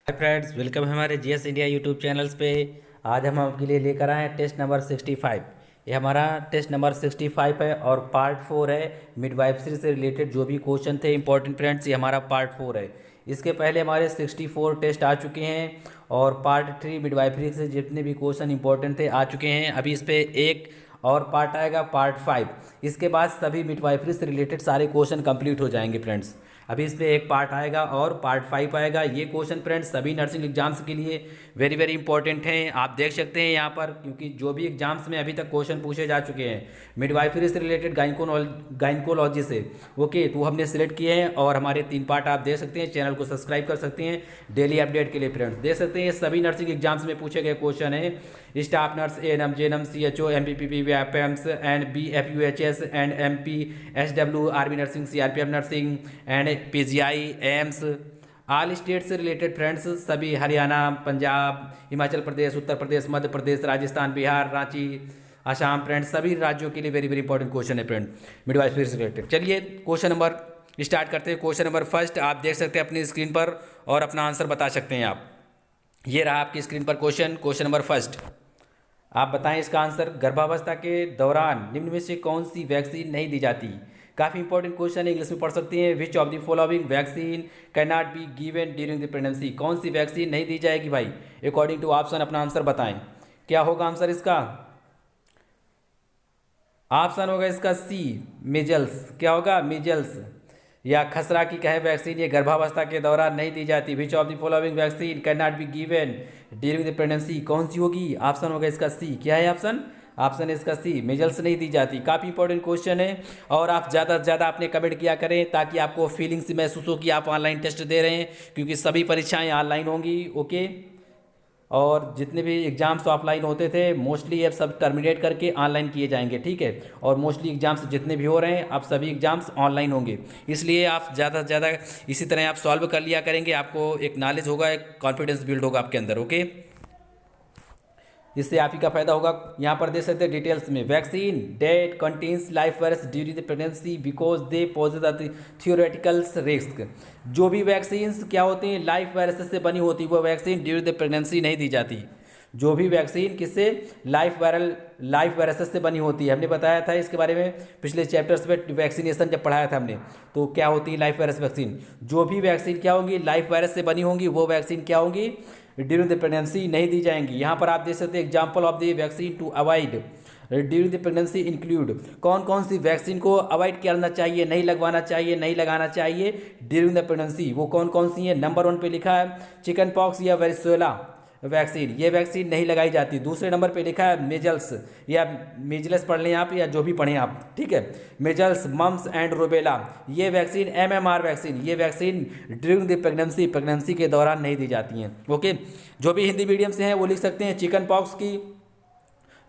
Hi friends, welcome है हमारे GS India YouTube channels पे। आज हम आपके लिए लेकर आए हैं टेस्ट नंबर 65। ये हमारा टेस्ट नंबर 65 है और पार्ट 4 है। मिडवाइफरी से रिलेटेड जो भी क्वेश्चन थे इंपॉर्टेंट फ्रेंड्स, ये हमारा पार्ट 4 है। इसके पहले हमारे 64 टेस्ट आ चुके हैं और पार्ट 3 मिडवाइफरी से जितने भी क्वेश्चन इंपॉर्टेंट थे आ चुके हैं। अभी इस पर एक और पार्ट आएगा, पार्ट 5। इसके बाद सभी मिडवाइफरी से रिलेटेड सारे क्वेश्चन कंप्लीट हो जाएंगे फ्रेंड्स। अभी इस पर एक पार्ट आएगा और पार्ट 5 आएगा। ये क्वेश्चन फ्रेंड्स सभी नर्सिंग एग्जाम्स के लिए वेरी वेरी इंपॉर्टेंट हैं। आप देख सकते हैं यहाँ पर, क्योंकि जो भी एग्जाम्स में अभी तक क्वेश्चन पूछे जा चुके हैं मिडवाइफरी से रिलेटेड, गाइनकोलॉजी से, ओके, तो हमने सिलेक्ट किए हैं और हमारे 3 पार्ट आप देख सकते हैं। चैनल को सब्सक्राइब कर सकते हैं डेली अपडेट के लिए फ्रेंड्स। देख सकते हैं ये सभी नर्सिंग एग्जाम्स में पूछे गए क्वेश्चन हैं। Staff nurse, ANM, JNM, CHO, MPPP, AFMS and BFUHS and MP, SW, army nursing, CRPF nursing and PGI, AIIMS, all state से रिलेटेड फ्रेंड्स, सभी हरियाणा, पंजाब, हिमाचल प्रदेश, उत्तर प्रदेश, मध्य प्रदेश, राजस्थान, बिहार, रांची, असम फ्रेंड्स, सभी राज्यों के लिए वेरी वेरी इंपॉर्टेंट क्वेश्चन है फ्रेंड मिडवाइफरी से related. चलिए question number start करते हैं। क्वेश्चन नंबर फर्स्ट आप देख सकते हैं अपनी स्क्रीन पर और अपना आंसर बता सकते हैं आप। ये रहा आपकी स्क्रीन पर क्वेश्चन नंबर फर्स्ट। आप बताएं इसका आंसर। गर्भावस्था के दौरान निम्न में से कौन सी वैक्सीन नहीं दी जाती? काफ़ी इंपॉर्टेंट क्वेश्चन है, इंग्लिश में पढ़ सकते हैं। विच of the following vaccine can not be given during the pregnancy? कौन सी वैक्सीन नहीं दी जाएगी भाई अकॉर्डिंग टू ऑप्शन? अपना आंसर बताएं। क्या होगा आंसर इसका? ऑप्शन होगा इसका सी, मिजल्स। क्या होगा? मिजल्स या खसरा की कहे वैक्सीन ये गर्भावस्था के दौरान नहीं दी जाती। विच of the following vaccine can not be given during the pregnancy? कौन सी होगी? ऑप्शन होगा इसका सी। क्या है ऑप्शन? ऑप्शन है इसका सी, मिजल्स नहीं दी जाती। काफ़ी इंपॉर्टेंट क्वेश्चन है और आप ज़्यादा से ज़्यादा अपने कमेंट किया करें ताकि आपको फीलिंग्स महसूस हो कि आप ऑनलाइन टेस्ट दे रहे हैं, क्योंकि सभी परीक्षाएं ऑनलाइन होंगी। ओके, और जितने भी एग्जाम्स ऑफलाइन होते थे मोस्टली अब सब टर्मिनेट करके ऑनलाइन किए जाएंगे, ठीक है। और मोस्टली एग्जाम्स जितने भी हो रहे हैं अब सभी एग्जाम्स ऑनलाइन होंगे, इसलिए आप ज़्यादा से ज़्यादा इसी तरह आप सॉल्व कर लिया करेंगे। आपको एक नॉलेज होगा, एक कॉन्फिडेंस बिल्ड होगा आपके अंदर। ओके, इससे आप ही का फायदा होगा। यहाँ पर देख सकते हैं डिटेल्स में, vaccine date contains life virus during the pregnancy because they possess the theoretical risk. जो भी वैक्सीन क्या होती हैं लाइफ वायरस से बनी होती है वो वैक्सीन ड्यूरिंग द प्रेगनेंसी नहीं दी जाती। जो भी वैक्सीन किससे? लाइफ वायरस से बनी होती है। हमने बताया था इसके बारे में पिछले चैप्टर्स में, वैक्सीनेशन जब पढ़ाया था हमने, तो क्या होती है लाइफ वायरस वैक्सीन। जो भी वैक्सीन क्या होंगी लाइफ वायरस से बनी होंगी वो वैक्सीन क्या होंगी? ड्यूरिंग द प्रेगनेंसी नहीं दी जाएंगी। यहाँ पर आप देख सकते हैं example of the vaccine to avoid during the pregnancy include. कौन कौन सी वैक्सीन को अवॉइड करना चाहिए, नहीं लगवाना चाहिए, नहीं लगाना चाहिए ड्यूरिंग द प्रेगनेंसी? वो कौन कौन सी है? नंबर 1 पे लिखा है चिकन पॉक्स या वेरिसोला वैक्सीन, ये वैक्सीन नहीं लगाई जाती। दूसरे नंबर पे लिखा है मेजल्स या मिजल्स पढ़ लें आप या जो भी पढ़ें आप, ठीक है। मेजल्स, मम्स एंड रूबेला, ये वैक्सीन एमएमआर वैक्सीन, ये वैक्सीन ड्यूरिंग द प्रेगनेंसी के दौरान नहीं दी जाती हैं। ओके, जो भी हिंदी मीडियम से हैं वो लिख सकते हैं चिकन पॉक्स की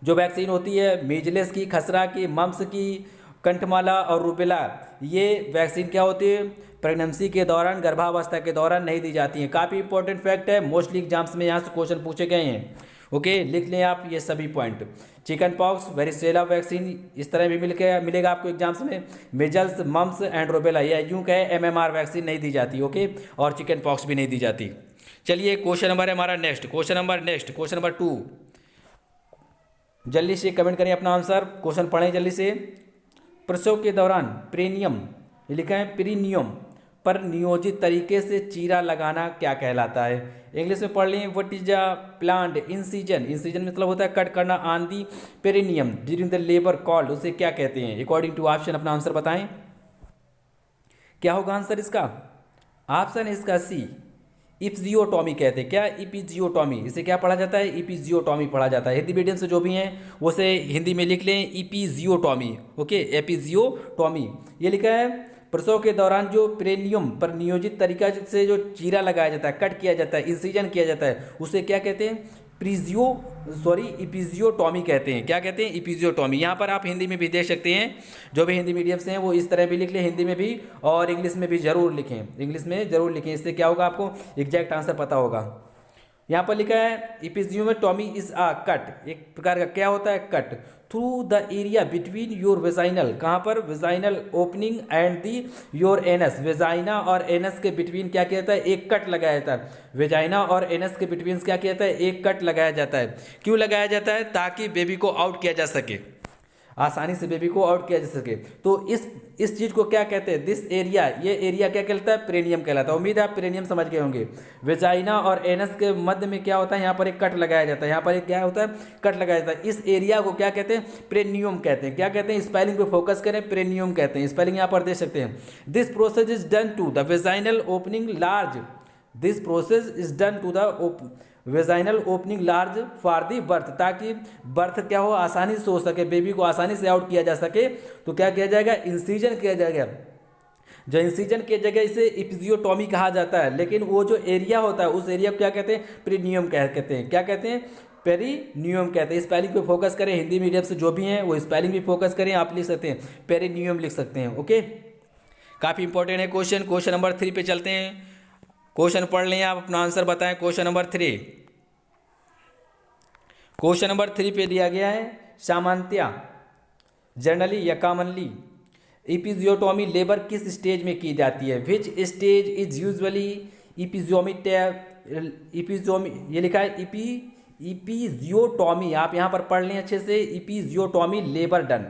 जो वैक्सीन होती है, मीजल्स की, खसरा की, मम्स की, कंठमाला और रूबेला, ये वैक्सीन क्या होती है? प्रेगनेंसी के दौरान, गर्भावस्था के दौरान नहीं दी जाती हैं। काफ़ी इंपॉर्टेंट फैक्ट है, मोस्टली एग्जाम्स में यहाँ से क्वेश्चन पूछे गए हैं। ओके, लिख लें आप ये सभी point. Chicken pox, varicella vaccine इस तरह भी मिलेगा आपको एग्जाम्स में। मेजल्स, मम्स एंड रूबेला, या यूँ कहे एमएमआर वैक्सीन नहीं दी जाती। ओके, और चिकन पॉक्स भी नहीं दी जाती। चलिए क्वेश्चन नंबर है हमारा नेक्स्ट। Question number 2। जल्दी से कमेंट करें अपना आंसर, क्वेश्चन पढ़ें जल्दी से। प्रसव के दौरान प्रीनियम, ये लिखा है प्रीनियम पर नियोजित तरीके से चीरा लगाना क्या कहलाता है? इंग्लिश में पढ़ लें। What is a plant incision? Incision मतलब होता है कट करना। On the perineum during the labour called, उसे क्या कहते हैं अकॉर्डिंग टू ऑप्शन? अपना आंसर बताएं। क्या होगा आंसर इसका? ऑप्शन इसका सी, इप्जियोटॉमी कहते हैं। क्या? इपिजियोटॉमी। इसे क्या पढ़ा जाता है? इपिजियोटॉमी पढ़ा जाता है। हिंदी मीडियम से जो भी हैं वो से हिंदी में लिख लें इपिजियोटॉमी। Okay, episiotomy. ये लिखा है प्रसव के दौरान जो प्रेनियम पर नियोजित तरीका से जो चीरा लगाया जाता है, कट किया जाता है, इंसिजन किया जाता है, उसे क्या कहते हैं? इपिजियोटॉमी कहते हैं। क्या कहते हैं? इपिजियोटॉमी। यहाँ पर आप हिंदी में भी देख सकते हैं, जो भी हिंदी मीडियम से हैं वो इस तरह भी लिख लें हिंदी में भी, और इंग्लिश में भी जरूर लिखें। इंग्लिश में जरूर लिखें, इससे क्या होगा आपको एग्जैक्ट आंसर पता होगा। यहाँ पर लिखा है इपिजियोटॉमी इज अ कट, एक प्रकार का क्या होता है, cut through the area between your vaginal, कहाँ पर, vaginal opening and the your anus, vagina और एनस के बिटवीन क्या किया जाता है, एक कट लगाया जाता है। वेजाइना और एनस के बिटवीन क्या किया जाता है, एक कट लगाया जाता है। क्यों लगाया जाता है, ताकि बेबी को आउट किया जा सके, आसानी से बेबी को आउट किया जा सके। तो इस चीज़ को क्या कहते हैं, दिस एरिया, ये एरिया क्या कहलाता है, पेरिनियम कहलाता है। उम्मीद है आप पेरिनियम समझ गए होंगे। वेजाइना और एनस के मध्य में क्या होता है, यहाँ पर एक कट लगाया जाता है, यहाँ पर एक क्या होता है, कट लगाया जाता है। इस एरिया को क्या कहते हैं, पेरिनियम कहते हैं। क्या कहते हैं, स्पेलिंग पे फोकस करें, पेरिनियम कहते हैं, स्पेलिंग यहाँ पर दे सकते हैं। This process is done to the vaginal opening large, this process is done to the vaginal opening large for the birth, ताकि बर्थ क्या हो, आसानी से हो सके, बेबी को आसानी से आउट किया जा सके। तो क्या किया जाएगा, इंसीजन किया जाएगा। जो इंसीजन की जगह इसे इपिजियोटॉमी कहा जाता है, लेकिन वो जो एरिया होता है उस एरिया को क्या कहते हैं, पेरिनियम कहते हैं। क्या कहते हैं, पेरिनियम कहते हैं। स्पेलिंग पे फोकस करें, हिंदी मीडियम से जो भी हैं वो स्पेलिंग भी फोकस करें। आप लिख सकते हैं पेरिनियम लिख सकते हैं। ओके, काफ़ी इंपॉर्टेंट है क्वेश्चन। क्वेश्चन नंबर 3 पे चलते हैं। क्वेश्चन पढ़ लें, आप अपना आंसर बताएं। क्वेश्चन नंबर 3, क्वेश्चन नंबर 3 पे दिया गया है, सामान्यतया जनरली या कॉमनली इपिजियोटॉमी लेबर किस स्टेज में की जाती है, विच स्टेज इज यूजुअली इपिजियोमी, ये लिखा है इपिजियोटॉमी, आप यहाँ पर पढ़ लें अच्छे से, episiotomy labour done,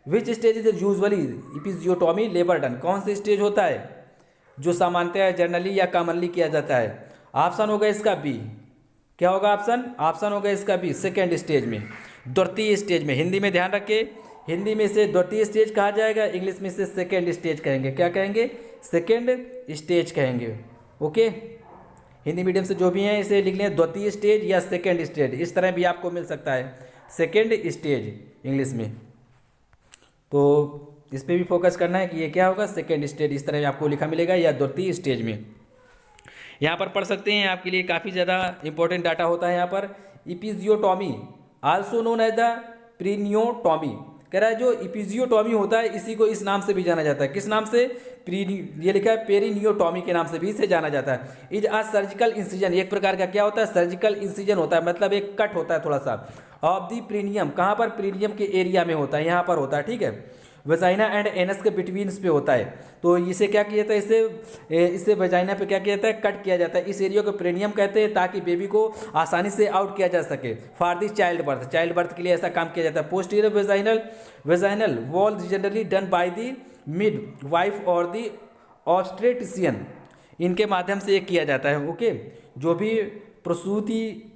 which stage is usually episiotomy labour done, कौन सा स्टेज होता है जो सामान्यतः जनरली या कॉमनली किया जाता है। ऑप्शन होगा इसका बी, क्या होगा ऑप्शन, ऑप्शन होगा इसका बी, सेकेंड स्टेज में, द्वितीय स्टेज में। हिंदी में ध्यान रखिए, हिंदी में इसे द्वितीय स्टेज कहा जाएगा, इंग्लिश में इसे सेकेंड स्टेज कहेंगे। क्या कहेंगे, सेकेंड स्टेज कहेंगे। ओके, हिंदी मीडियम से जो भी हैं इसे लिख लें द्वितीय स्टेज या सेकेंड स्टेज, इस तरह भी आपको मिल सकता है, सेकेंड स्टेज इंग्लिश में। तो इस पर भी फोकस करना है कि ये क्या होगा, सेकेंड स्टेज, इस तरह आपको लिखा मिलेगा, या द्वितीय स्टेज में। यहाँ पर पढ़ सकते हैं, आपके लिए काफ़ी ज़्यादा इंपॉर्टेंट डाटा होता है यहाँ पर। इपिजियोटॉमी आल्सो नोन एज द प्रीनियोटॉमी, कह रहा है जो इपिजियोटॉमी होता है इसी को इस नाम से भी जाना जाता है। किस नाम से, ये लिखा है पेरिनियोटॉमी के नाम से भी इसे जाना जाता है। इज आ सर्जिकल इंसिजन, एक प्रकार का क्या होता है, सर्जिकल इंसिजन होता है, मतलब एक कट होता है थोड़ा सा, ऑफ दी प्रीनियम, कहाँ पर, प्रीनियम के एरिया में होता है, यहाँ पर होता है, ठीक है, वेजाइना एंड एनस के बिटवीन्स पे होता है। तो इसे क्या किया जाता है, इससे वेजाइना पे क्या किया जाता है, कट किया जाता है। इस एरिया को पेरिनियम कहते हैं, ताकि बेबी को आसानी से आउट किया जा सके। For the child birth, child birth के लिए ऐसा काम किया जाता है। Posterior vaginal wall generally done by the mid wife और दी ऑब्स्टेट्रिशियन, इनके माध्यम से ये किया जाता है। ओके, जो भी प्रसूति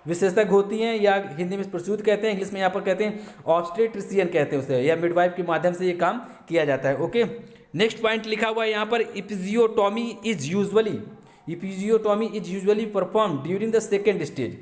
विशेषज्ञ होती हैं, या हिंदी में प्रसूति कहते हैं, इंग्लिश में यहाँ पर कहते हैं ऑब्स्टेट्रिशियन कहते हैं उसे, या मिडवाइफ के माध्यम से ये काम किया जाता है। ओके, नेक्स्ट पॉइंट लिखा हुआ है यहाँ पर, episiotomy is usually perform during the second stage,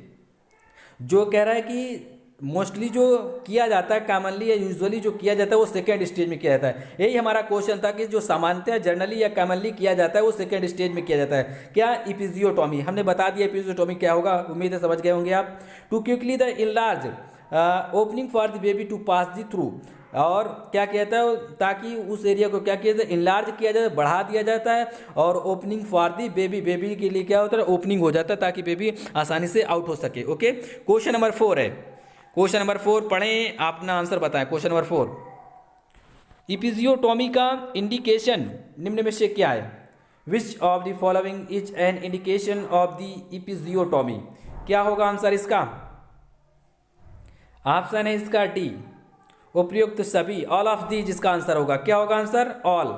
जो कह रहा है कि मोस्टली जो किया जाता है, कॉमनली या यूजुअली जो किया जाता है वो सेकेंड स्टेज में किया जाता है। यही हमारा क्वेश्चन था कि जो सामान्यतः जनरली या कॉमनली किया जाता है वो सेकेंड स्टेज में किया जाता है। क्या, इपिजियोटॉमी, हमने बता दिया इपिजियोटॉमी क्या होगा, उम्मीद है समझ गए होंगे आप। To quickly the enlarge opening for the baby to pass the through, और क्या कहता है, ताकि उस एरिया को क्या किया जाए, इनलार्ज किया जाए, बढ़ा दिया जाता है, और opening for the baby, baby के लिए क्या होता है, ओपनिंग हो जाता है, ताकि बेबी आसानी से आउट हो सके। ओके, क्वेश्चन नंबर 4 है, क्वेश्चन नंबर 4 पढ़ें, आप अपना आंसर बताएं। क्वेश्चन नंबर 4, इपिजियोटॉमी का इंडिकेशन निम्न में से क्या है, which of the following is an indication of the episiotomy, क्या होगा आंसर इसका, ऑप्शन है इसका डी, उपयुक्त सभी, ऑल ऑफ दी, जिसका आंसर होगा, क्या होगा आंसर, ऑल।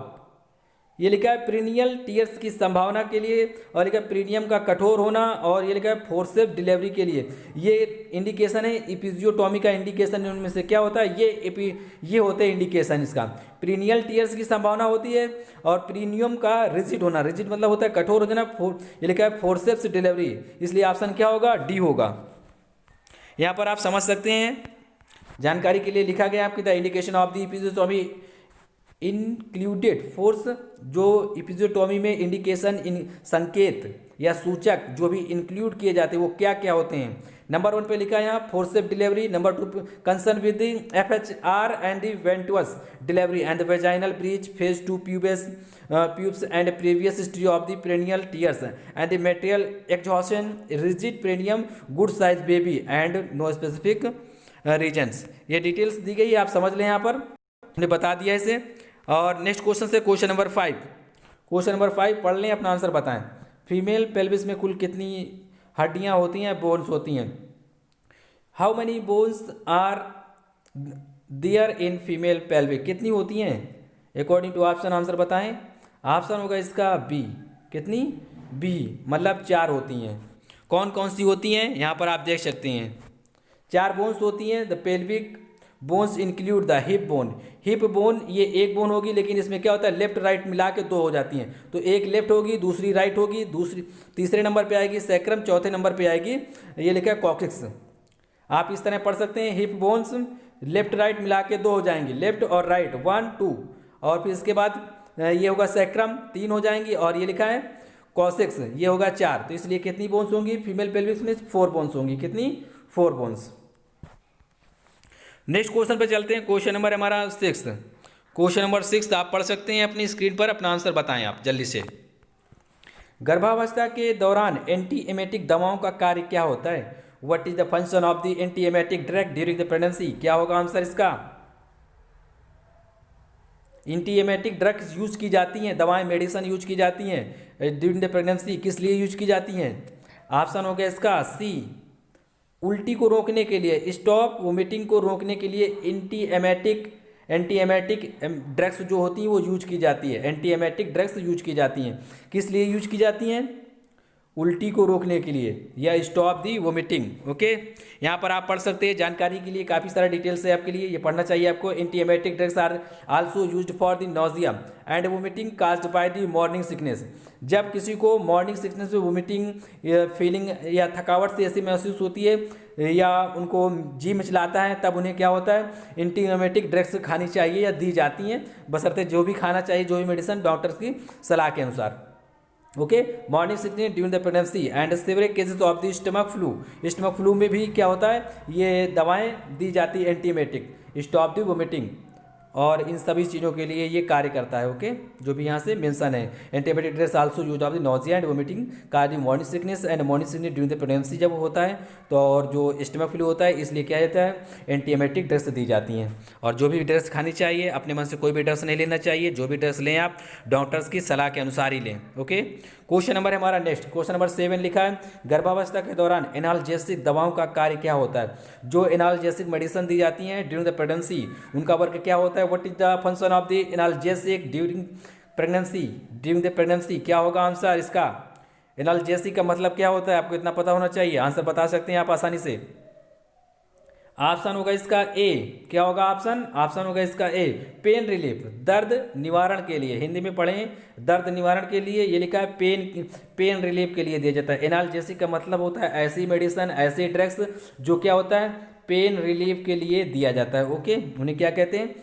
ये लिखा है प्रीनियल टीयर्स की संभावना के लिए, और लिखा है प्रीनियम का कठोर होना, और ये लिखा है फोर्सेप डिलीवरी के लिए। ये इंडिकेशन है, इपिजियोटॉमी का इंडिकेशन उनमें से क्या होता है, ये होते हैं इंडिकेशन इसका। प्रीनियल टीयर्स की संभावना होती है, और प्रीनियम का रिजिड होना, रिजिड मतलब होता है कठोर हो जाना, ये लिखा है फोर्सेप्स डिलीवरी, इसलिए ऑप्शन क्या होगा, डी होगा। यहाँ पर आप समझ सकते हैं, जानकारी के लिए लिखा गया आपकी, the indication of the episiotomy included force, जो इपिजियोटॉमी में इंडिकेशन, इन संकेत या सूचक जो भी इंक्लूड किए जाते हैं वो क्या क्या होते हैं। नंबर 1 पे लिखा है यहाँ forcep delivery. Number 2 concern with the FHR and the ventouse delivery and the vaginal breech phase 2 pubes and previous history of the perineal tears and the material exhaustion rigid perineum good size baby and no specific reasons. ये details दी गई है, आप समझ लें यहाँ पर, हमने बता दिया इसे। और नेक्स्ट क्वेश्चन से क्वेश्चन नंबर 5। क्वेश्चन नंबर 5 पढ़ लें, अपना आंसर बताएं। फीमेल पेल्विस में कुल कितनी हड्डियाँ होती हैं, बोन्स होती हैं? How many bones are there in female pelvic? कितनी होती हैं अकॉर्डिंग टू ऑप्शन, आंसर बताएं। ऑप्शन होगा इसका बी। कितनी? बी, मतलब 4 होती हैं। कौन कौन सी होती हैं यहाँ पर आप देख सकते हैं। 4 बोन्स होती हैं। The pelvic bones include the hip bone. Hip bone ये एक बोन होगी, लेकिन इसमें क्या होता है लेफ्ट राइट मिला के 2 हो जाती हैं, तो एक लेफ्ट होगी दूसरी राइट होगी, दूसरी तीसरे नंबर पे आएगी सैक्रम, चौथे नंबर पे आएगी ये लिखा है कॉक्सिक्स। आप इस तरह पढ़ सकते हैं, हिप बोन्स लेफ्ट राइट मिला के 2 हो जाएंगी, लेफ्ट और राइट 1 2, और फिर इसके बाद ये होगा सैक्रम 3 हो जाएंगी, और ये लिखा है कॉक्सिक्स ये होगा 4। तो इसलिए कितनी बोन्स होंगी फीमेल पेल्विस में? 4 बोन्स होंगी। कितनी? 4 बोन्स। नेक्स्ट क्वेश्चन पे चलते हैं। क्वेश्चन नंबर हमारा 6। क्वेश्चन नंबर 6 आप पढ़ सकते हैं अपनी स्क्रीन पर, अपना आंसर बताएं आप जल्दी से। गर्भावस्था के दौरान एंटी एमेटिक दवाओं का कार्य क्या होता है? What is the function of the anti emetic drug during the pregnancy? क्या होगा आंसर इसका? एंटी एमेटिक ड्रग्स यूज की जाती हैं, दवाएं मेडिसिन यूज की जाती हैं ड्यूरिंग द प्रेगनेंसी, किस लिए यूज की जाती हैं? ऑप्शन हो गया इसका सी, उल्टी को रोकने के लिए, स्टॉप वोमिटिंग को रोकने के लिए एंटी एमेटिक ड्रग्स जो होती हैं वो यूज की जाती है। एंटी एमेटिक ड्रग्स यूज की जाती हैं, किस लिए यूज की जाती हैं? उल्टी को रोकने के लिए या स्टॉप दी वोमिटिंग। ओके, यहाँ पर आप पढ़ सकते हैं, जानकारी के लिए काफ़ी सारा डिटेल्स है आपके लिए, ये पढ़ना चाहिए आपको। Anti emetic drugs are also used for the nausea and vomiting caused by the morning sickness. जब किसी को मॉर्निंग सिकनेस में वोमिटिंग फीलिंग या थकावट से ऐसी महसूस होती है या उनको जी मिचलाता है, तब उन्हें क्या होता है एंटी एमेटिक ड्रग्स खानी चाहिए या दी जाती हैं, बशर्ते जो भी खाना चाहिए, जो भी मेडिसिन डॉक्टर्स की सलाह के अनुसार। Okay, morning sickness during the pregnancy and severe cases of the stomach flu. Stomach flu में भी क्या होता है, ये दवाएं दी जाती है एंटीमेटिक, स्टॉप द वोमिटिंग, और इन सभी चीज़ों के लिए ये कार्य करता है। ओके, जो भी यहाँ से मेंशन है, antibiotic drugs also use of the nausea and vomiting कार्य morning sickness and morning sickness during the pregnancy जब होता है तो, और जो स्टमक फ्लू होता है इसलिए क्या होता है एंटीबायोटिक ड्रग्स दी जाती हैं। और जो भी ड्रग्स खानी चाहिए, अपने मन से कोई भी ड्रग्स नहीं लेना चाहिए, जो भी ड्रग्स लें आप डॉक्टर्स की सलाह के अनुसार ही लें। ओके, क्वेश्चन नंबर है हमारा नेक्स्ट, क्वेश्चन नंबर 7 लिखा है गर्भावस्था के दौरान एनाल्जेसिक दवाओं का कार्य क्या होता है? जो एनाल्जेसिक मेडिसिन दी जाती हैं ड्यूरिंग द प्रेगनेंसी उनका वर्क क्या होता है? What is the function of the analgesic during pregnancy? During the pregnancy क्या होगा आंसर इसका? एनाल्जेसिक का मतलब क्या होता है आपको इतना पता होना चाहिए, आंसर बता सकते हैं आप आसानी से। ऑप्शन होगा इसका ए, क्या होगा ऑप्शन? ऑप्शन होगा इसका ए, पेन रिलीफ, दर्द निवारण के लिए। हिंदी में पढ़ें, दर्द निवारण के लिए, ये लिखा है पेन रिलीफ के लिए दिया जाता है। एनाल्जेसिक का मतलब होता है ऐसी मेडिसिन, ऐसे ड्रग्स जो क्या होता है पेन रिलीफ के लिए दिया जाता है। ओके, उन्हें क्या कहते हैं?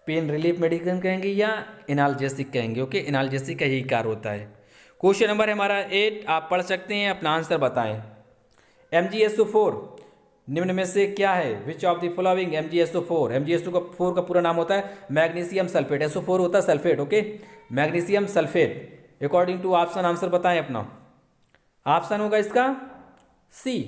पेन रिलीफ मेडिसिन कहेंगे या एनाल्जेसिक कहेंगे। ओके, एनाल्जेसिक का यही कार्य होता है। क्वेश्चन नंबर है हमारा 8, आप पढ़ सकते हैं, अपना आंसर बताएं। MgSO4 निम्न में से क्या है? Which of the following MgSO4? MgSO4 का पूरा नाम होता है मैग्नीशियम सल्फेट। SO4 होता है sulphate. Okay, magnesium sulphate according to option, answer बताएं अपना। ऑप्शन होगा इसका सी।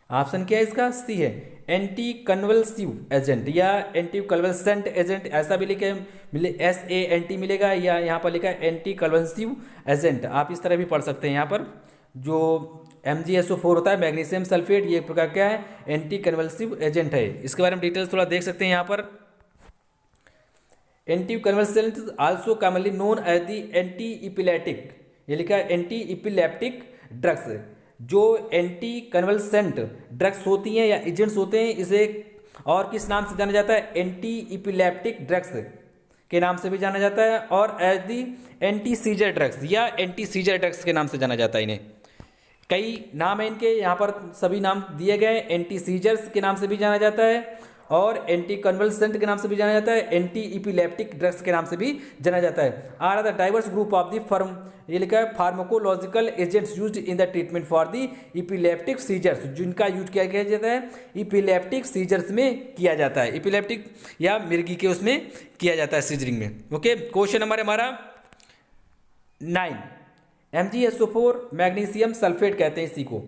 ऑप्शन क्या है इसका? सी है। एंटी कन्वल्सिव एजेंट या एंटी कन्वल्सेंट एजेंट, ऐसा भी लिखे मिले, SANT मिलेगा, या यहाँ पर लिखा है एंटी कन्वल्सिव एजेंट, आप इस तरह भी पढ़ सकते हैं। यहाँ पर जो MgSO4 होता है मैग्नीशियम सल्फेट, ये एक प्रकार क्या है एंटी कन्वल्सिव एजेंट है। इसके बारे में डिटेल्स थोड़ा देख सकते हैं यहाँ पर। Anticonvulsant also commonly known as the antiepileptic, ये लिखा है एंटी इपिलेप्टिक ड्रग्स। जो एंटी कन्वल्सेंट ड्रग्स होती हैं या एजेंट्स होते हैं, इसे और किस नाम से जाना जाता है? एंटी इपिलेप्टिक ड्रग्स के नाम से भी जाना जाता है, और as the anti seizure drugs या एंटी सीजर ड्रग्स के नाम से जाना जाता है। इन्हें कई नाम है इनके, यहाँ पर सभी नाम दिए गए। एंटी सीजर्स के नाम से भी जाना जाता है, और एंटी कन्वल्सेंट के नाम से भी जाना जाता है, एंटी इपिलेप्टिक ड्रग्स के नाम से भी जाना जाता है। Are the diverse group of the firm, ये लिखा है pharmacological agents used in the treatment for the epileptic seizures, जिनका यूज किया जाता है इपिलेप्टिक सीजर्स में किया जाता है, इपिलेप्टिक या मिर्गी के उसमें किया जाता है सीजरिंग में। ओके, क्वेश्चन नंबर हमारा 9, MgSO4 मैग्नीशियम सल्फेट कहते हैं इसी को,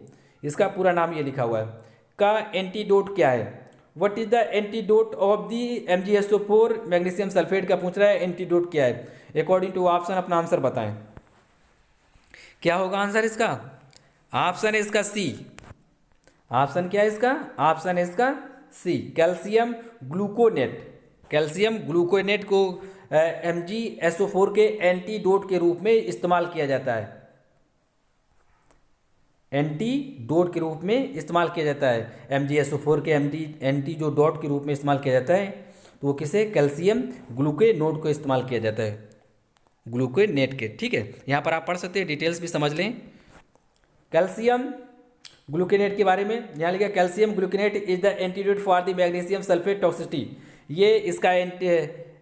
इसका पूरा नाम ये लिखा हुआ है, का एंटीडोट क्या है? What is the antidote of the MgSO4 magnesium sulphate का पूछ रहा है, एंटीडोट क्या है? अकॉर्डिंग टू ऑप्शन अपना आंसर बताएं, क्या होगा आंसर इसका? ऑप्शन है इसका सी। ऑप्शन क्या है इसका? ऑप्शन है इसका सी, कैल्शियम ग्लूकोनेट। कैल्शियम ग्लूकोनेट को MgSO4 के एंटीडोट के रूप में इस्तेमाल किया जाता है, एंटीडोट के रूप में इस्तेमाल किया जाता है। MgSO4 के एंटी जो डोट के रूप में इस्तेमाल किया जाता है, तो वो किसे? कैल्शियम ग्लूकोनेट को इस्तेमाल किया जाता है, ग्लूकोनेट के। ठीक है, यहाँ पर आप पढ़ सकते हैं, डिटेल्स भी समझ लें कैल्शियम ग्लूकोनेट के बारे में। यहाँ लिखा calcium gluconate is the antidote for the magnesium sulphate toxicity, ये इसका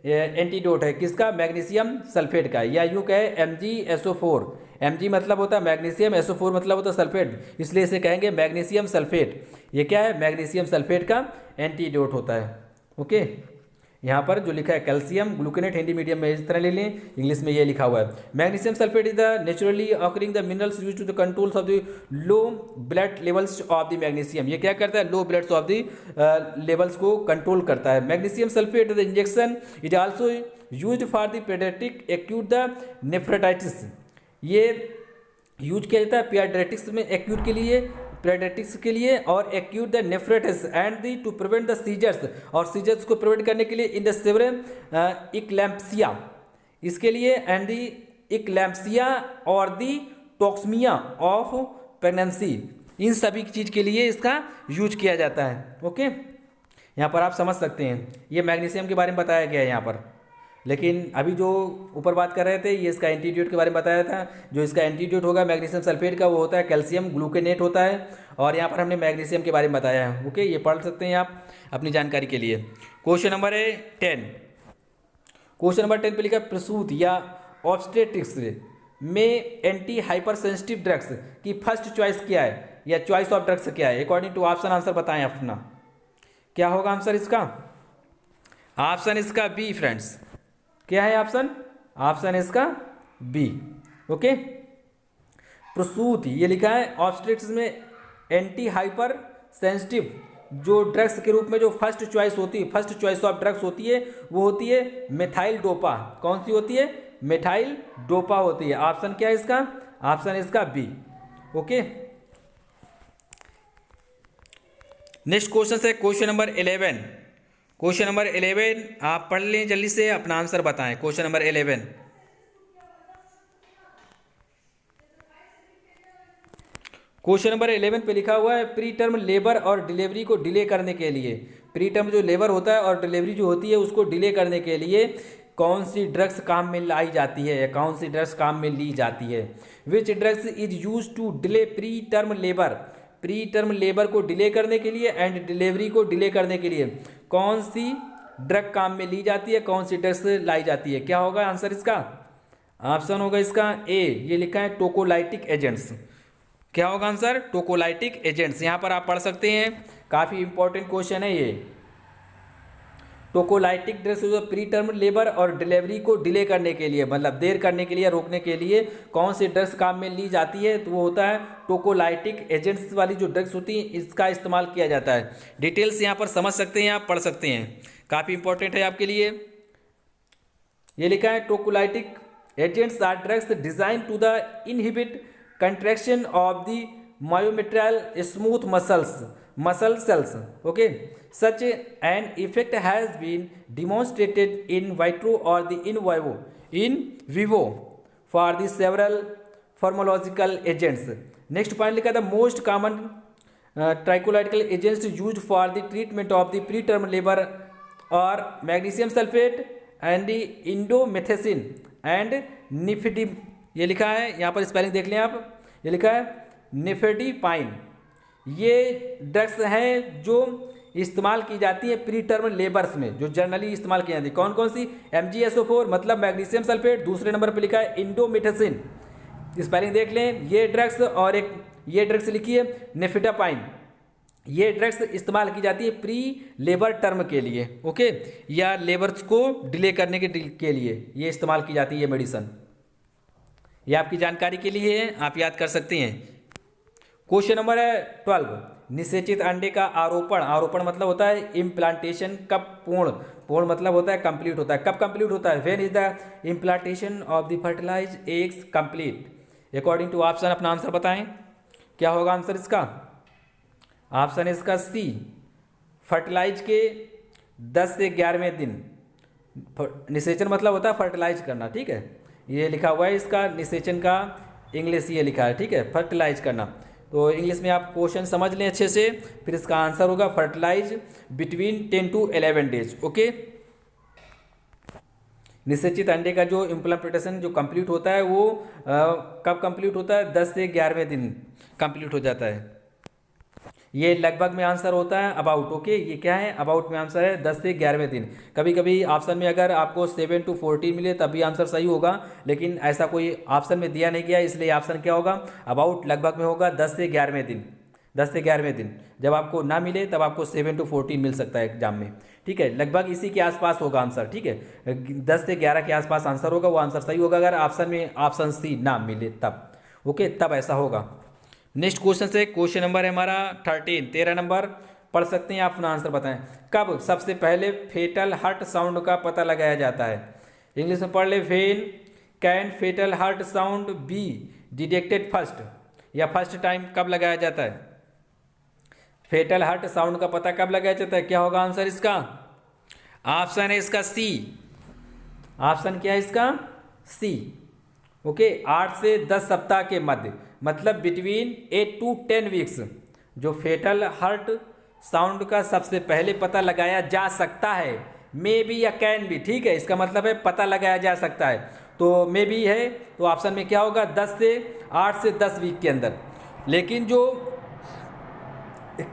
एंटीडोट है किसका? मैग्नीशियम सल्फेट का, या यूँ कहे MgSO4, Mg मतलब होता है मैग्नीशियम, SO4 मतलब होता है सल्फेट, इसलिए इसे कहेंगे मैग्नीशियम सल्फेट। ये क्या है? मैग्नीशियम सल्फेट का एंटीडोट होता है। ओके, यहाँ पर जो लिखा है कैल्शियम ग्लूकोनेट, हिंदी मीडियम में इस तरह ले लें, इंग्लिश में ये लिखा हुआ है। Magnesium sulphate is the naturally occurring the minerals use to the controls of the low blood levels of the magnesium, ये क्या करता है? Low bloods of the levels को कंट्रोल करता है। Magnesium sulphate the injection is also used for the paediatric acute the nephritis, ये use किया जाता है पीडियाट्रिक्स में एक्यूट के लिए, पेडियाट्रिक्स के लिए, और acute the nephritis and the to prevent the seizures, और सीजर्स को प्रिवेंट करने के लिए इन द सेवरल इक्लैम्प्सिया, इसके लिए, एंड दी इक्लैम्प्सिया और दी टॉक्समिया ऑफ प्रेगनेंसी, इन सभी चीज़ के लिए इसका यूज किया जाता है। ओके, यहाँ पर आप समझ सकते हैं, ये मैग्नीशियम के बारे में बताया गया है यहाँ पर, लेकिन अभी जो ऊपर बात कर रहे थे ये इसका एंटीडोट के बारे में बताया था। जो इसका एंटीडोट होगा मैग्नीशियम सल्फेट का, वो होता है कैल्शियम ग्लूकोनेट होता है, और यहाँ पर हमने मैग्नीशियम के बारे में बताया है। ओके, ये पढ़ सकते हैं आप अपनी जानकारी के लिए। क्वेश्चन नंबर है 10, क्वेश्चन नंबर 10 पे लिखा प्रसूति या ऑब्स्टेट्रिक्स में एंटी हाइपर सेंसिटिव ड्रग्स की फर्स्ट चॉइस क्या है, या चॉइस ऑफ ड्रग्स क्या है? अकॉर्डिंग टू ऑप्शन आंसर बताएं अपना, क्या होगा आंसर इसका? ऑप्शन इसका बी फ्रेंड्स, क्या है ऑप्शन? ऑप्शन इसका बी। ओके, प्रसूति ये लिखा है ऑब्स्टेट्रिक्स में एंटी हाइपर सेंसिटिव जो ड्रग्स के रूप में जो फर्स्ट चॉइस होती है, फर्स्ट चॉइस ऑफ ड्रग्स होती है, वो होती है मेथाइल डोपा। कौन सी होती है? मेथाइल डोपा होती है। ऑप्शन क्या है इसका? ऑप्शन इसका बी। ओके, नेक्स्ट क्वेश्चन है क्वेश्चन नंबर 11। क्वेश्चन नंबर 11 आप पढ़ लें जल्दी से, अपना आंसर बताएं। क्वेश्चन नंबर 11, क्वेश्चन नंबर 11 पे लिखा हुआ है प्री टर्म लेबर और डिलीवरी को डिले करने के लिए, प्री टर्म जो लेबर होता है और डिलीवरी जो होती है उसको डिले करने के लिए कौन सी ड्रग्स काम में लाई जाती है, या कौन सी ड्रग्स काम में ली जाती है? Which drugs is use to delay preterm labour, preterm labour को डिले करने के लिए एंड डिलीवरी को डिले करने के लिए कौन सी ड्रग काम में ली जाती है, कौन सी ड्रग्स लाई जाती है? क्या होगा आंसर इसका? ऑप्शन होगा इसका ए, ये लिखा है टोकोलाइटिक एजेंट्स। क्या होगा आंसर? टोकोलाइटिक एजेंट्स। यहाँ पर आप पढ़ सकते हैं, काफ़ी इंपॉर्टेंट क्वेश्चन है ये। टोकोलाइटिक ड्रग्स प्री टर्म लेबर और डिलीवरी को डिले करने के लिए, मतलब देर करने के लिए, रोकने के लिए कौन सी ड्रग्स काम में ली जाती है? तो वो होता है टोकोलाइटिक एजेंट्स वाली जो ड्रग्स होती हैं इसका इस्तेमाल किया जाता है। डिटेल्स यहाँ पर समझ सकते हैं, आप पढ़ सकते हैं, काफ़ी इंपॉर्टेंट है आपके लिए। ये लिखा है tocolytic agents are drugs design to the inhibit contraction of the myometrial smooth muscle cells. Okay, such an effect has been demonstrated in vitro or the in vivo for the several pharmacological agents. Next point लिखा था most common tricholytical agents used for the treatment of the preterm labor are magnesium sulfate and the indomethacin and nifedipine. ये लिखा है, यहाँ पर spelling देख लें आप, ये लिखा है निफेडिपाइन। ये ड्रग्स हैं जो इस्तेमाल की जाती है प्री टर्म लेबर्स में, जो जनरली इस्तेमाल की जाती है। कौन कौन सी? MgSO4 मतलब मैग्नीशियम सल्फेट, दूसरे नंबर पर लिखा है इंडोमिथासिन, स्पेलिंग देख लें ये ड्रग्स, और एक ये ड्रग्स लिखी है नेफिडापाइन। ये ड्रग्स इस्तेमाल की जाती है प्री लेबर टर्म के लिए, ओके, या लेबर्स को डिले करने के लिए ये इस्तेमाल की जाती है ये मेडिसिन। ये आपकी जानकारी के लिए है, आप याद कर सकते हैं। क्वेश्चन नंबर है 12, निषेचित अंडे का आरोपण, आरोपण मतलब होता है इम्प्लांटेशन, कब पूर्ण मतलब होता है कंप्लीट होता है, कब कंप्लीट होता है? When is the implantation of the fertilize eggs complete? According to option अपना आंसर बताएं, क्या होगा आंसर इसका? ऑप्शन है इसका सी, फर्टिलाइज के 10 से 11वें दिन। निषेचन मतलब होता है फर्टिलाइज करना, ठीक है, ये लिखा हुआ है इसका निषेचन का इंग्लिश ये लिखा है, ठीक है, फर्टिलाइज करना। तो इंग्लिश में आप क्वेश्चन समझ लें अच्छे से, फिर इसका आंसर होगा fertilize between 10 to 11 days, okay. निषेचित अंडे का जो इम्प्लांटेशन जो कंप्लीट होता है वो कब कंप्लीट होता है? 10 से 11वें दिन कंप्लीट हो जाता है। ये लगभग में आंसर होता है अबाउट, ओके, ये क्या है? अबाउट में आंसर है 10 से 11वें दिन। कभी कभी ऑप्शन में अगर आपको 7 to 14 मिले तब भी आंसर सही होगा, लेकिन ऐसा कोई ऑप्शन में दिया नहीं गया, इसलिए ऑप्शन क्या होगा? अबाउट लगभग में होगा 10 से 11वें दिन। 10 से 11वें दिन जब आपको ना मिले तब आपको 7 to 14 मिल सकता है एग्जाम में, ठीक है, लगभग इसी के आसपास होगा आंसर, ठीक है, 10 से 11 के आसपास आंसर होगा, वो आंसर सही होगा अगर ऑप्शन में ऑप्शन सी ना मिले तब, ओके, तब ऐसा होगा। नेक्स्ट क्वेश्चन से क्वेश्चन नंबर है हमारा 13 नंबर पढ़ सकते हैं आप, अपना आंसर बताएं। कब सबसे पहले फेटल हार्ट साउंड का पता लगाया जाता है? इंग्लिश में पढ़ ले, when can fetal heart sound be detected first, या फर्स्ट टाइम कब लगाया जाता है? फेटल हार्ट साउंड का पता कब लगाया जाता है? क्या होगा आंसर इसका? ऑप्शन है इसका सी, ऑप्शन क्या है इसका? सी, ओके, 8 से 10 सप्ताह के मध्य, मतलब बिटवीन 8 to 10 वीक्स जो फेटल हार्ट साउंड का सबसे पहले पता लगाया जा सकता है। मे बी या कैन बी, ठीक है, इसका मतलब है पता लगाया जा सकता है, तो मे बी है, तो ऑप्शन में क्या होगा? 8 से 10 वीक के अंदर। लेकिन जो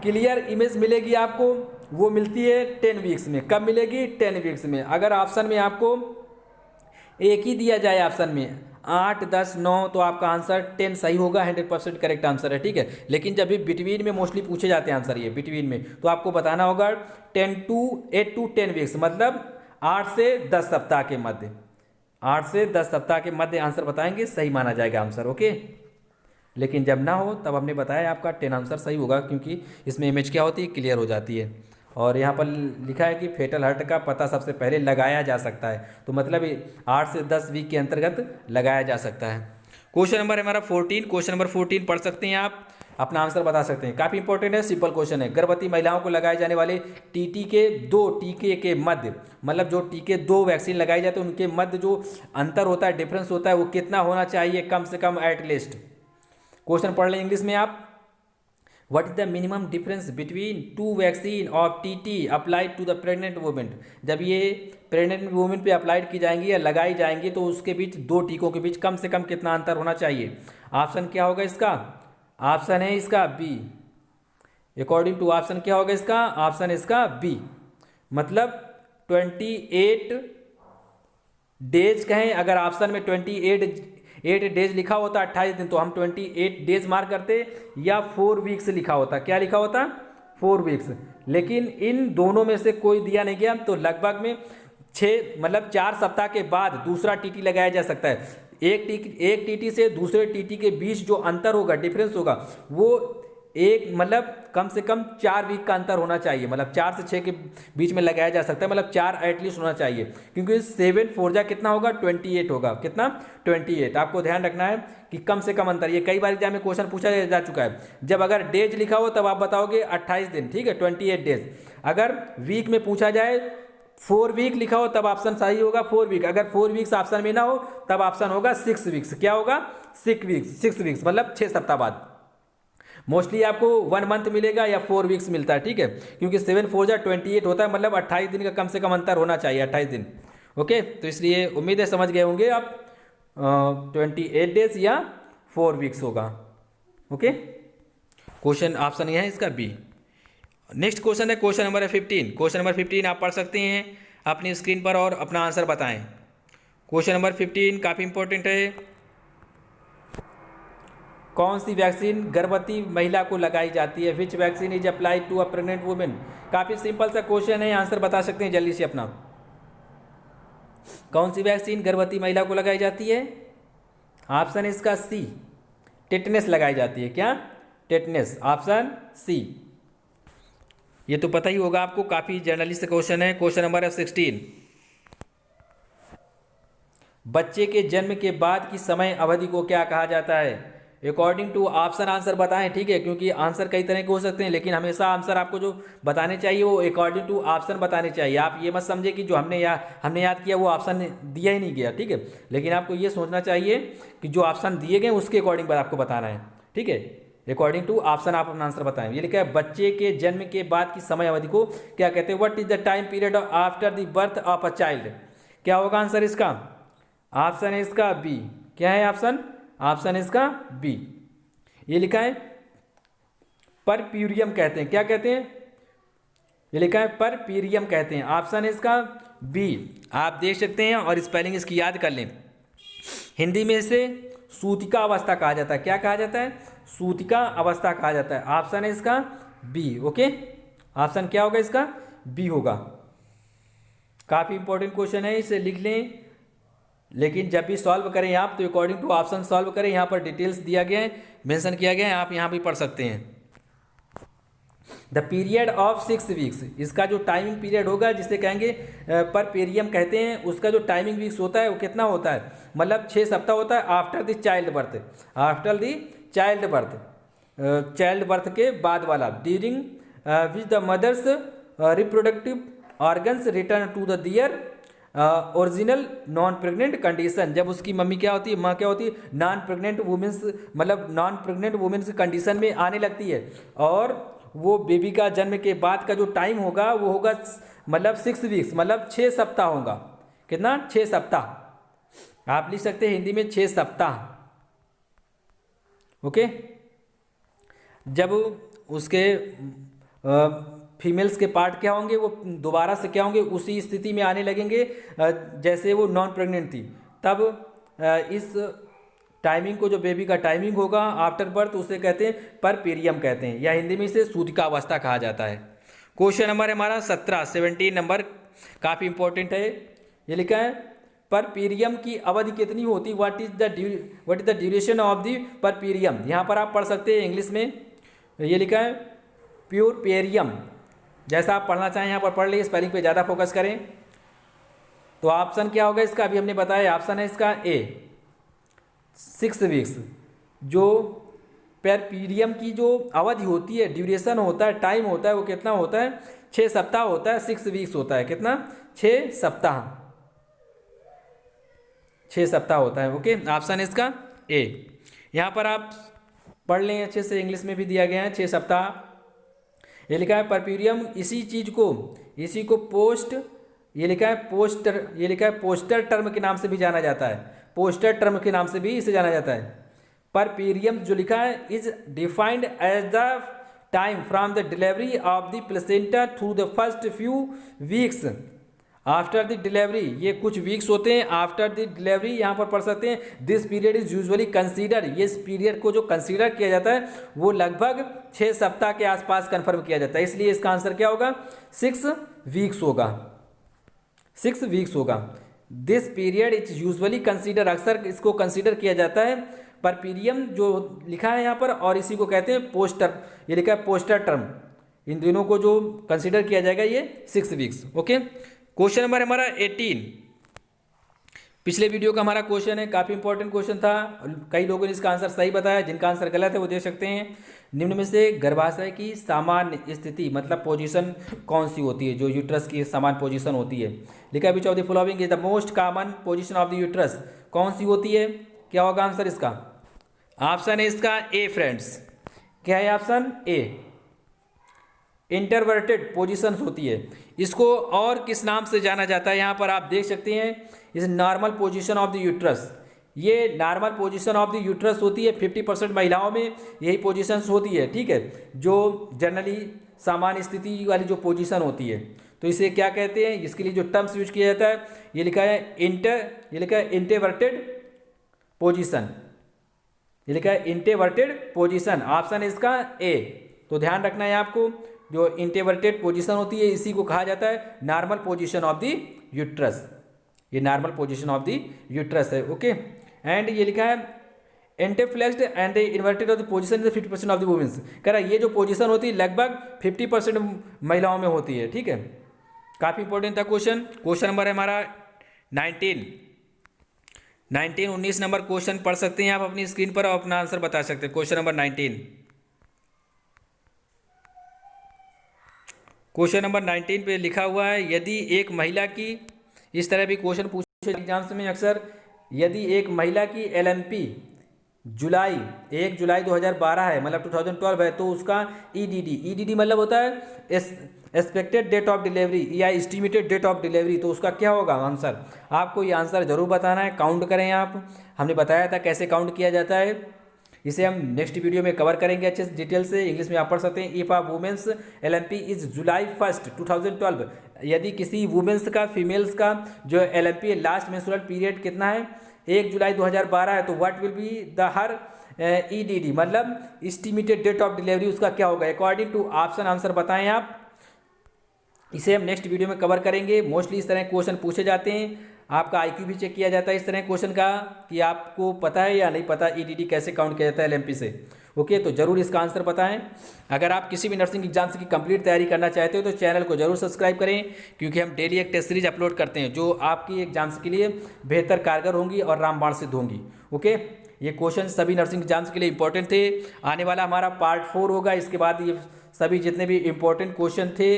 क्लियर इमेज मिलेगी आपको वो मिलती है 10 वीक्स में। कब मिलेगी? 10 वीक्स में। अगर ऑप्शन में आपको एक ही दिया जाए ऑप्शन में 8, 10, 9, तो आपका आंसर 10 सही होगा, 100% करेक्ट आंसर है, ठीक है। लेकिन जब भी बिटवीन में मोस्टली पूछे जाते हैं आंसर, ये बिटवीन में, तो आपको बताना होगा 8 to 10 वीक्स, मतलब 8 से 10 सप्ताह के मध्य, 8 से 10 सप्ताह के मध्य आंसर बताएंगे, सही माना जाएगा आंसर, ओके। लेकिन जब ना हो तब हमने बताया आपका 10 आंसर सही होगा, क्योंकि इसमें इमेज क्या होती है? क्लियर हो जाती है। और यहाँ पर लिखा है कि फेटल हार्ट का पता सबसे पहले लगाया जा सकता है, तो मतलब 8 से 10 वीक के अंतर्गत लगाया जा सकता है। क्वेश्चन नंबर हमारा 14, क्वेश्चन नंबर 14 पढ़ सकते हैं आप, अपना आंसर बता सकते हैं। काफ़ी इंपॉर्टेंट है, सिंपल क्वेश्चन है। गर्भवती महिलाओं को लगाए जाने वाले टीटी के 2 टीके के मध्य, मतलब जो टीके 2 वैक्सीन लगाई जाते हैं उनके मध्य जो अंतर होता है, डिफरेंस होता है, वो कितना होना चाहिए कम से कम एट लीस्ट? क्वेश्चन पढ़ लें इंग्लिश में आप। What is the minimum difference between 2 vaccine of TT applied to the pregnant woman? जब ये प्रेग्नेंट वुमेन पे अप्लाइड की जाएंगी या लगाई जाएंगी तो उसके बीच 2 टीकों के बीच कम से कम कितना अंतर होना चाहिए? ऑप्शन क्या होगा इसका? ऑप्शन है इसका बी। अकॉर्डिंग टू ऑप्शन क्या होगा इसका? ऑप्शन इसका बी, मतलब 28 डेज कहें, अगर ऑप्शन में 8 डेज लिखा होता 28 दिन, तो हम 28 डेज मार्क करते, या 4 वीक्स लिखा होता। क्या लिखा होता? 4 वीक्स। लेकिन इन दोनों में से कोई दिया नहीं गया, तो लगभग में 4 सप्ताह के बाद दूसरा टीटी लगाया जा सकता है। एक टीटी से दूसरे टीटी के बीच जो अंतर होगा, डिफरेंस होगा, वो कम से कम 4 वीक का अंतर होना चाहिए, मतलब 4 से 6 के बीच में लगाया जा सकता है, मतलब 4 एटलीस्ट होना चाहिए, क्योंकि 7 4 जा कितना होगा? 28 होगा। कितना? 28। आपको ध्यान रखना है कि कम से कम अंतर, ये कई बार एग्जाम में क्वेश्चन पूछा जा चुका है। जब अगर डेज लिखा हो तब आप बताओगे 28 दिन, ठीक है, 28 डेज। अगर वीक में पूछा जाए 4 वीक लिखा हो तब ऑप्शन सही होगा 4 वीक। अगर 4 वीक्स ऑप्शन में ना हो तब ऑप्शन होगा 6 वीक्स। क्या होगा? 6 वीक्स, मतलब 6 सप्ताह बाद। मोस्टली आपको 1 मंथ मिलेगा या 4 वीक्स मिलता है, ठीक है, क्योंकि 7 4 जा 28 होता है, मतलब 28 दिन का कम से कम अंतर होना चाहिए, 28 दिन, ओके। तो इसलिए उम्मीद है समझ गए होंगे आप, 28 डेज या 4 वीक्स होगा, ओके। क्वेश्चन ऑप्शन यह है इसका बी। नेक्स्ट क्वेश्चन है क्वेश्चन नंबर 15। क्वेश्चन नंबर 15 आप पढ़ सकते हैं अपनी स्क्रीन पर और अपना आंसर बताएं। क्वेश्चन नंबर 15 काफ़ी इंपॉर्टेंट है। कौन सी वैक्सीन गर्भवती महिला को लगाई जाती है? Which vaccine is applied to a pregnant women? काफ़ी सिंपल सा क्वेश्चन है, आंसर बता सकते हैं जल्दी से अपना। कौन सी वैक्सीन गर्भवती महिला को लगाई जाती है? ऑप्शन इसका सी, टेटनेस लगाई जाती है। क्या? Tetanus, option C. ये तो पता ही होगा आपको, काफ़ी जर्नलिस्ट क्वेश्चन है। Question number 16। बच्चे के जन्म के बाद की समय अवधि को क्या कहा जाता है? अकॉर्डिंग टू ऑप्शन आंसर बताएं, ठीक है, क्योंकि आंसर कई तरह के हो सकते हैं, लेकिन हमेशा आंसर आपको जो बताने चाहिए वो अकॉर्डिंग टू ऑप्शन बताने चाहिए। आप ये मत समझे कि जो हमने याद किया वो ऑप्शन दिया ही नहीं गया, ठीक है, लेकिन आपको ये सोचना चाहिए कि जो ऑप्शन दिए गए उसके अकॉर्डिंग पर आपको बताना है, ठीक है। अकॉर्डिंग टू ऑप्शन आप अपना आंसर बताएं। ये लिखा है बच्चे के जन्म के बाद की समय अवधि को क्या कहते हैं? What is the time period after the birth of a child? क्या होगा आंसर इसका? ऑप्शन है इसका बी। क्या है ऑप्शन? ऑप्शन इसका बी। ये लिखा है पर पीरियम कहते हैं। क्या कहते हैं? ये लिखा है पर पीरियम कहते हैं। ऑप्शन है इसका बी। आप देख सकते हैं और स्पेलिंग इसकी याद कर लें। हिंदी में इसे सूतिका अवस्था कहा जाता है। क्या कहा जाता है? सूतिका अवस्था कहा जाता है। ऑप्शन है इसका बी। ओके, ऑप्शन क्या होगा इसका? बी होगा। काफ़ी इंपॉर्टेंट क्वेश्चन है, इसे लिख लें, लेकिन जब भी सॉल्व करें आप तो अकॉर्डिंग टू ऑप्शन सॉल्व करें। यहाँ पर डिटेल्स दिया गया है, मेंशन किया गया है, आप यहाँ भी पढ़ सकते हैं। द पीरियड ऑफ 6 वीक्स, इसका जो टाइमिंग पीरियड होगा जिसे कहेंगे पर पेरियम कहते हैं, उसका जो टाइमिंग वीक्स होता है वो कितना होता है? मतलब 6 सप्ताह होता है after the child birth. After the child birth, child birth के बाद वाला। During which the mother's reproductive organs return to the their original non pregnant condition. जब उसकी मम्मी क्या होती है, माँ क्या होती है, नॉन प्रेग्नेंट वुमेन्स, मतलब नॉन प्रेग्नेंट वुमेन्स कंडीशन में आने लगती है, और वो बेबी का जन्म के बाद का जो टाइम होगा वो होगा मतलब 6 वीक्स, मतलब 6 सप्ताह होगा। कितना? 6 सप्ताह। आप लिख सकते हैं हिंदी में 6 सप्ताह। ओके, जब उसके फीमेल्स के पार्ट क्या होंगे, वो दोबारा से क्या होंगे, उसी स्थिति में आने लगेंगे जैसे वो नॉन प्रेग्नेंट थी, तब इस टाइमिंग को, जो बेबी का टाइमिंग होगा आफ्टर बर्थ, उसे कहते हैं पर पीरियम कहते हैं, या हिंदी में इसे सूतिका अवस्था कहा जाता है। क्वेश्चन नंबर हमारा 17 नंबर, काफ़ी इंपॉर्टेंट है। ये लिखा है पर पीरियम की अवधि कितनी होती? What is the duration of the puerperium? यहाँ पर आप पढ़ सकते हैं इंग्लिश में। ये लिखा है प्योर पेरियम, जैसा आप पढ़ना चाहें यहाँ पर पढ़ लीजिए, स्पेलिंग पे ज़्यादा फोकस करें। तो ऑप्शन क्या होगा इसका? अभी हमने बताया, ऑप्शन है इसका ए 6 वीक्स। जो पर पीरियम की जो अवधि होती है, ड्यूरेशन होता है, टाइम होता है, वो कितना होता है? 6 सप्ताह होता है। 6 वीक्स होता है। कितना? 6 सप्ताह। 6 सप्ताह होता है। ओके, ऑप्शन इसका ए। यहाँ पर आप पढ़ लें अच्छे से, इंग्लिश में भी दिया गया है 6 सप्ताह। ये लिखा है परप्यूरियम, इसी को पोस्ट, ये लिखा है पोस्टर, ये लिखा है पोस्टर टर्म के नाम से भी जाना जाता है। पोस्टर टर्म के नाम से भी इसे जाना जाता है। परप्यूरियम जो लिखा है is defined as the time from the delivery of the placenta through the first few weeks after the delivery. ये कुछ वीक्स होते हैं आफ्टर द डिलीवरी, यहाँ पर पढ़ सकते हैं। This period is usually consider, ये इस पीरियड को जो कंसीडर किया जाता है वो लगभग 6 सप्ताह के आसपास कंफर्म किया जाता है। इसलिए इसका आंसर क्या होगा? 6 वीक्स होगा। 6 वीक्स होगा। This period is usually consider, अक्सर इसको कंसीडर किया जाता है। पर पीरियम जो लिखा है यहाँ पर, और इसी को कहते हैं पोस्टर, ये लिखा है पोस्टर टर्म। इन दोनों को जो कंसीडर किया जाएगा ये 6 वीक्स। ओके, क्वेश्चन नंबर हमारा 18, पिछले वीडियो का हमारा क्वेश्चन है, काफ़ी इंपॉर्टेंट क्वेश्चन था। कई लोगों ने इसका आंसर सही बताया, जिनका आंसर गलत है वो देख सकते हैं। निम्न में से गर्भाशय की सामान्य स्थिति मतलब पोजीशन कौन सी होती है, जो यूट्रस की सामान्य पोजीशन होती है? लिखा है which of the following is the most common position of the uterus? कौन सी होती है? क्या होगा आंसर इसका? ऑप्शन है इसका ए फ्रेंड्स। क्या है ऑप्शन ए? इंटरवर्टेड पोजीशंस होती है। इसको और किस नाम से जाना जाता है? यहाँ पर आप देख सकते हैं, इस normal position of the uterus. ये normal position of the uterus होती है। 50% महिलाओं में यही पोजीशंस होती है, ठीक है, जो जनरली सामान्य स्थिति वाली जो पोजीशन होती है, तो इसे क्या कहते हैं, इसके लिए जो टर्म्स यूज किया जाता है, ये लिखा है इंटेवर्टेड पोजीशन, ये लिखा है इंटेवर्टेड पोजीशन। ऑप्शन है इसका ए। तो ध्यान रखना है आपको, जो इंटेवर्टेड पोजीशन होती है इसी को कहा जाता है normal position of the uterus. ये normal position of the uterus है। ओके, एंड ये लिखा है anteflexed and inverted of the position is 50% of the women's. कह रहा है ये जो पोजीशन होती है लगभग 50% महिलाओं में होती है। ठीक है, काफी इंपॉर्टेंट था क्वेश्चन। क्वेश्चन नंबर है हमारा 19 नंबर क्वेश्चन पढ़ सकते हैं आप अपनी स्क्रीन पर और अपना आंसर बता सकते हैं। क्वेश्चन नंबर 19, क्वेश्चन नंबर 19 पे लिखा हुआ है, यदि एक महिला की, इस तरह भी क्वेश्चन पूछे एग्जाम्स में अक्सर, यदि एक महिला की LNP 1 जुलाई 2012 है, मतलब 2012 है, तो उसका EDD मतलब होता है एक्सपेक्टेड डेट ऑफ डिलीवरी या एस्टिमेटेड डेट ऑफ डिलीवरी, तो उसका क्या होगा आंसर। आपको ये आंसर जरूर बताना है, काउंट करें आप। हमने बताया था कैसे काउंट किया जाता है, इसे हम नेक्स्ट वीडियो में कवर करेंगे अच्छे से डिटेल से। इंग्लिश में आप पढ़ सकते हैं, if a women's LNP is July 1, 2012, यदि किसी वुमेन्स का, फीमेल्स का जो LNP लास्ट मेंस्ट्रुअल पीरियड कितना है 1 जुलाई 2012 है, तो what will be the her EDD मतलब एस्टिमेटेड डेट ऑफ डिलीवरी, उसका क्या होगा अकॉर्डिंग टू ऑप्शन। आंसर बताएं आप, इसे हम नेक्स्ट वीडियो में कवर करेंगे। मोस्टली इस तरह क्वेश्चन पूछे जाते हैं, आपका IQ भी चेक किया जाता है इस तरह क्वेश्चन का कि आपको पता है या नहीं पता EDD कैसे काउंट किया जाता है LNP से। ओके, तो जरूर इसका आंसर बताएं। अगर आप किसी भी नर्सिंग एग्जाम्स की कंप्लीट तैयारी करना चाहते हो तो चैनल को जरूर सब्सक्राइब करें, क्योंकि हम डेली एक टेस्ट सीरीज अपलोड करते हैं जो आपकी एग्जाम्स के लिए बेहतर कारगर होंगी और रामबाण सिद्ध होंगी। ओके, ये क्वेश्चन सभी नर्सिंग एग्जाम्स के लिए इंपॉर्टेंट थे। आने वाला हमारा पार्ट 4 होगा, इसके बाद ये सभी जितने भी इंपॉर्टेंट क्वेश्चन थे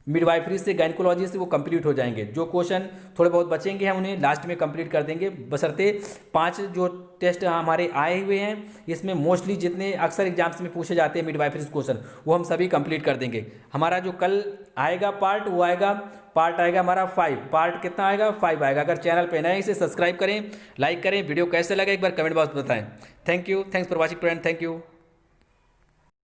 मिडवाइफरी से, गायनिकोलॉजी से, वो कंप्लीट हो जाएंगे। जो क्वेश्चन थोड़े बहुत बचेंगे हम उन्हें लास्ट में कंप्लीट कर देंगे, बशर्ते 5 जो टेस्ट हमारे आए हुए हैं इसमें मोस्टली जितने अक्सर एग्जाम्स में पूछे जाते हैं मिडवाइफरी क्वेश्चन, वो हम सभी कंप्लीट कर देंगे। हमारा जो कल आएगा पार्ट, वो आएगा पार्ट आएगा हमारा 5। पार्ट कितना आएगा 5 आएगा। अगर चैनल पे नए इसे सब्सक्राइब करें, लाइक करें। वीडियो कैसे लगा एक बार कमेंट बॉक्स में बताएं। Thank you, thanks for watching friend, thank you.